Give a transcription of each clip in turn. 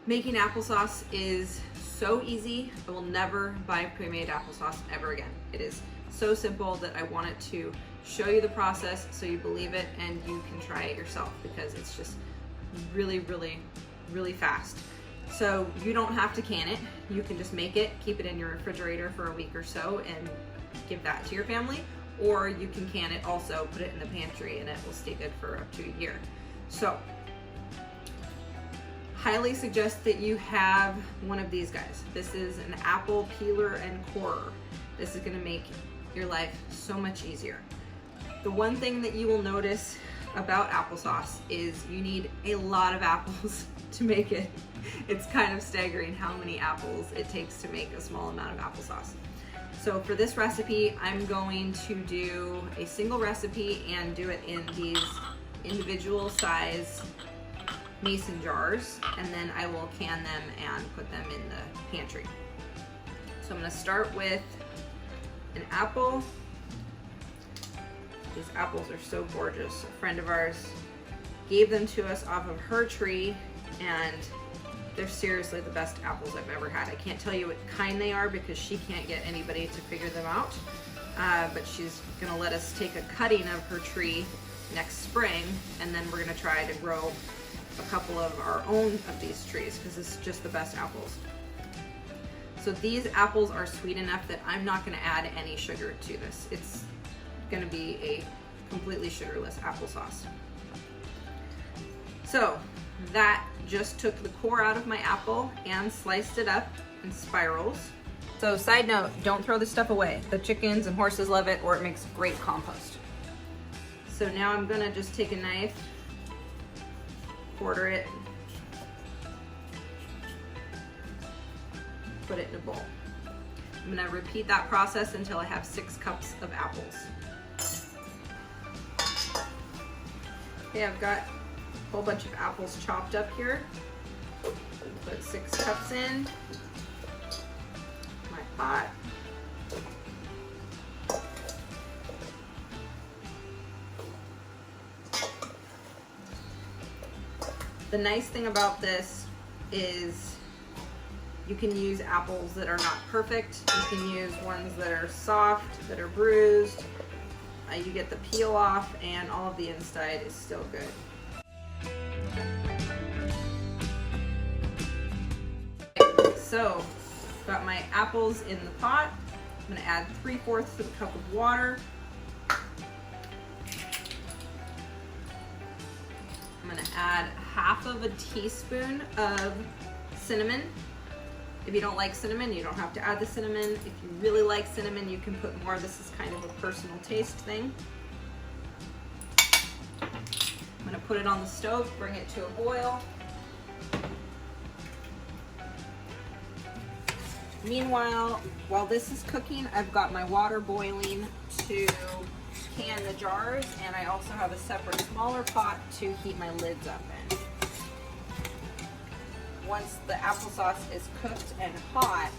Making applesauce is so easy. I will never buy pre-made applesauce ever again. It is so simple that I wanted to show you the process so you believe it and you can try it yourself, because it's just really, really, really fast. So you don't have to can it. You can just make it, keep it in your refrigerator for a week or so and give that to your family. Or you can can it also, put it in the pantry, and it will stay good for up to a year. So, highly suggest that you have one of these guys. This is an apple peeler and corer. This is gonna make your life so much easier. The one thing that you will notice about applesauce is you need a lot of apples to make it. It's kind of staggering how many apples it takes to make a small amount of applesauce. So for this recipe, I'm going to do a single recipe and do it in these individual size mason jars, and then I will can them and put them in the pantry. So I'm going to start with an apple. These apples are so gorgeous. A friend of ours gave them to us off of her tree, and they're seriously the best apples I've ever had. I can't tell you what kind they are because she can't get anybody to figure them out, but she's gonna let us take a cutting of her tree next spring, and then we're gonna try to grow a couple of our own of these trees because it's just the best apples. So these apples are sweet enough that I'm not gonna add any sugar to this. It's gonna be a completely sugarless applesauce. So that just took the core out of my apple and sliced it up in spirals. So side note, don't throw this stuff away. The chickens and horses love it, or it makes great compost. So now I'm gonna just take a knife, quarter it, put it in a bowl. I'm gonna repeat that process until I have 6 cups of apples. Okay, I've got a whole bunch of apples chopped up here. Put 6 cups in my pot. The nice thing about this is you can use apples that are not perfect. You can use ones that are soft, that are bruised. You get the peel off and all of the inside is still good. So, got my apples in the pot. I'm gonna add 3/4 of a cup of water. I'm gonna add 1/2 teaspoon of cinnamon. If you don't like cinnamon, you don't have to add the cinnamon. If you really like cinnamon, you can put more. This is kind of a personal taste thing. I'm gonna put it on the stove, bring it to a boil. Meanwhile, while this is cooking, I've got my water boiling to can the jars, and I also have a separate smaller pot to heat my lids up in. Once the applesauce is cooked and hot,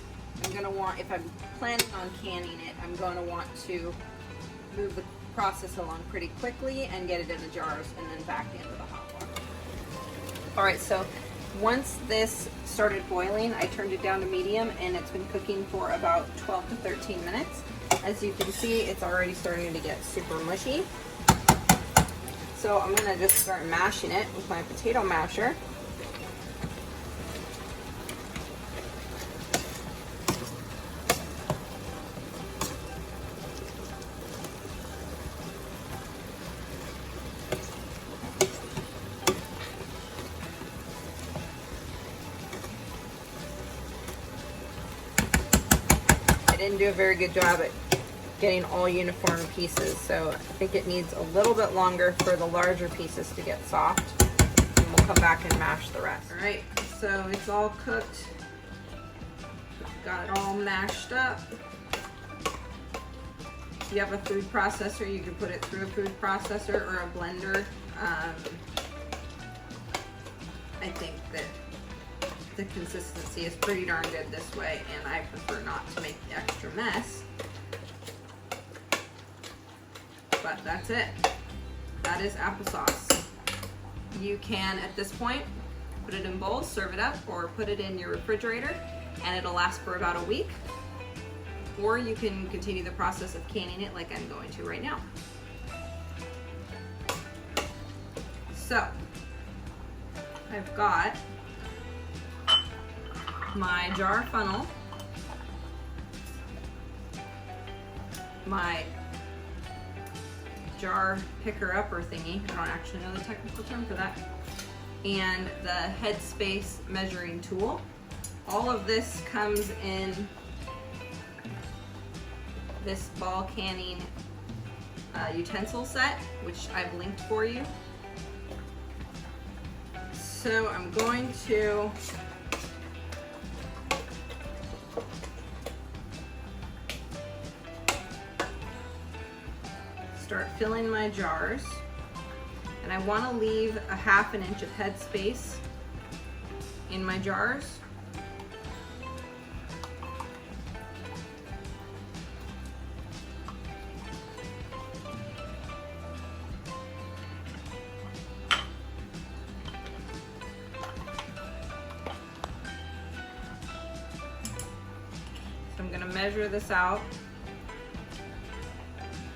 I'm gonna want, if I'm planning on canning it, I'm gonna want to move the process along pretty quickly and get it in the jars and then back into the hot water. All right, so once this started boiling, I turned it down to medium, and it's been cooking for about 12 to 13 minutes. As you can see, it's already starting to get super mushy. So I'm gonna just start mashing it with my potato masher. Didn't do a very good job at getting all uniform pieces, so I think it needs a little bit longer for the larger pieces to get soft, and we'll come back and mash the rest. All right, so it's all cooked. Got it all mashed up. If you have a food processor, you can put it through a food processor or a blender. I think that the consistency is pretty darn good this way, and I prefer not to make the extra mess. But that's it. That is applesauce. You can, at this point, Put it in bowls, serve it up, or put it in your refrigerator and it'll last for about a week. Or you can continue the process of canning it like I'm going to right now. So, I've got my jar funnel, my jar picker-upper thingy, I don't actually know the technical term for that, and the headspace measuring tool. All of this comes in this ball canning utensil set, which I've linked for you. So I'm going to start filling my jars, and I want to leave a 1/2 inch of head space in my jars. So I'm going to measure this out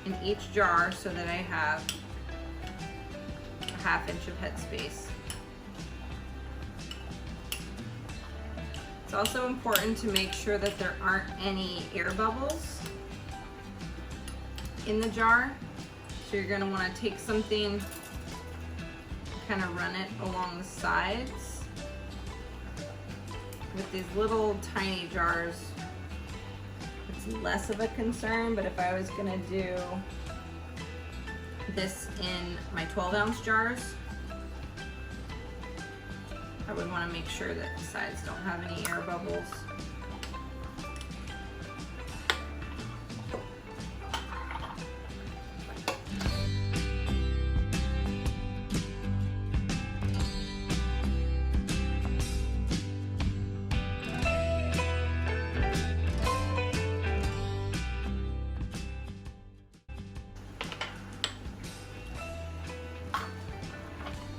in each jar so that I have a 1/2 inch of headspace. It's also important to make sure that there aren't any air bubbles in the jar. So you're going to want to take something, kind of run it along the sides. With these little tiny jars, it's less of a concern, but if I was gonna do this in my 12-ounce jars, I would want to make sure that the sides don't have any air bubbles.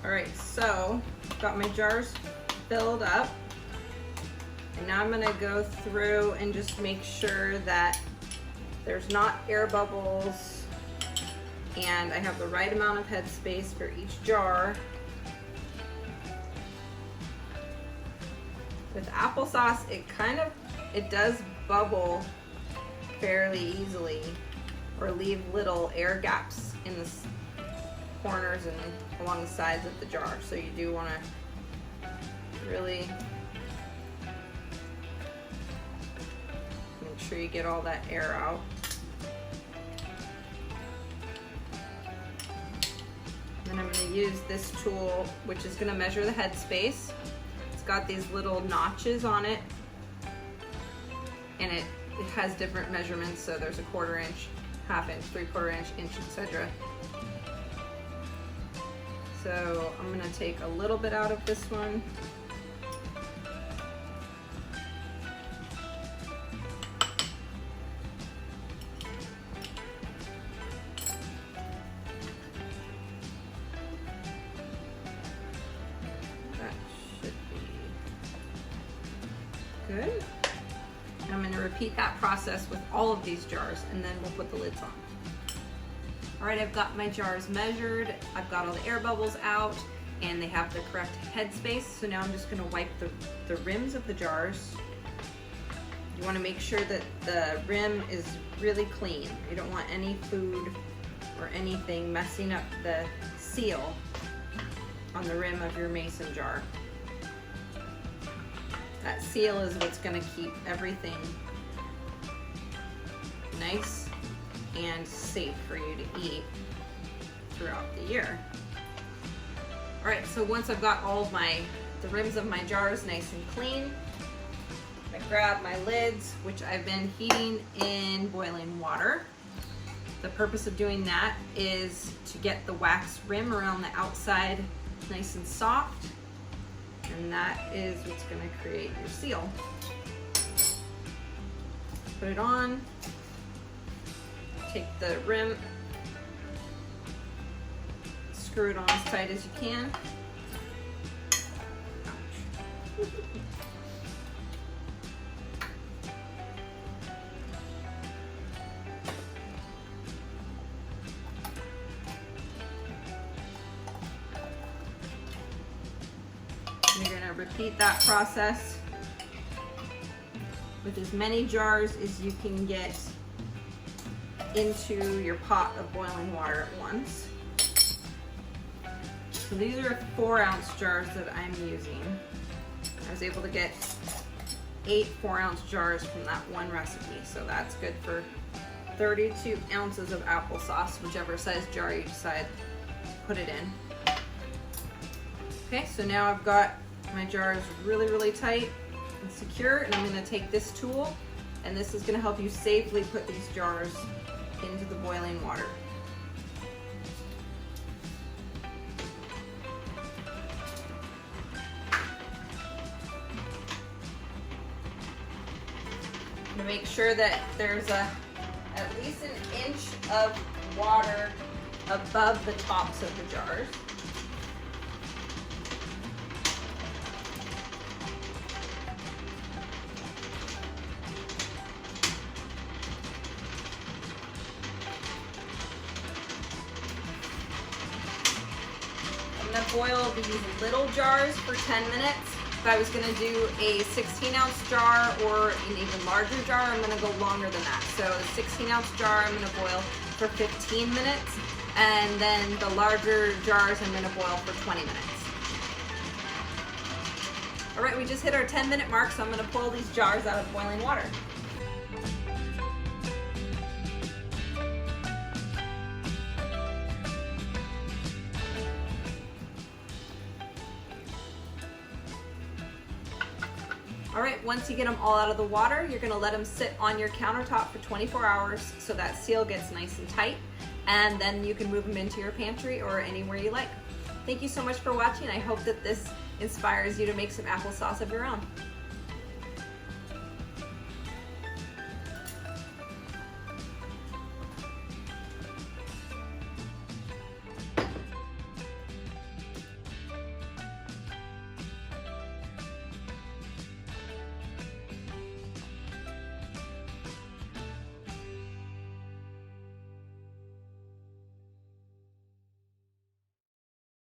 Alright, so I've got my jars filled up, and now I'm going to go through and just make sure that there's not air bubbles and I have the right amount of headspace for each jar. With applesauce, it does bubble fairly easily or leave little air gaps in the corners and along the sides of the jar, so you do want to really make sure you get all that air out. Then I'm going to use this tool, which is going to measure the headspace. It's got these little notches on it, and it has different measurements, so there's a 1/4 inch, 1/2 inch, 3/4 inch, etc. So I'm going to take a little bit out of this one. That should be good. I'm going to repeat that process with all of these jars, and then we'll put the lids on. All right, I've got my jars measured, I've got all the air bubbles out, and they have the correct headspace. So now I'm just gonna wipe the rims of the jars. You wanna make sure that the rim is really clean. You don't want any food or anything messing up the seal on the rim of your mason jar. That seal is what's gonna keep everything nice and safe for you to eat throughout the year. All right, so once I've got all of the rims of my jars nice and clean, I grab my lids, which I've been heating in boiling water. The purpose of doing that is to get the wax rim around the outside nice and soft, and that is what's going to create your seal. Put it on. Take the rim, screw it on as tight as you can. You're gonna repeat that process with as many jars as you can get into your pot of boiling water at once. So these are 4-ounce jars that I'm using. I was able to get 8 4-ounce jars from that one recipe, so that's good for 32 ounces of applesauce, whichever size jar you decide to put it in. Okay, so now I've got my jars really, really tight and secure, and I'm going to take this tool, and this is going to help you safely put these jars into the boiling water. To make sure that there's at least an inch of water above the tops of the jars. I'm going to boil these little jars for 10 minutes. If I was going to do a 16-ounce jar or an even larger jar, I'm going to go longer than that. So a 16-ounce jar I'm going to boil for 15 minutes, and then the larger jars I'm going to boil for 20 minutes. All right, we just hit our 10-minute mark, so I'm going to pull these jars out of boiling water. All right, once you get them all out of the water, you're gonna let them sit on your countertop for 24 hours so that seal gets nice and tight, and then you can move them into your pantry or anywhere you like. Thank you so much for watching. I hope that this inspires you to make some applesauce of your own.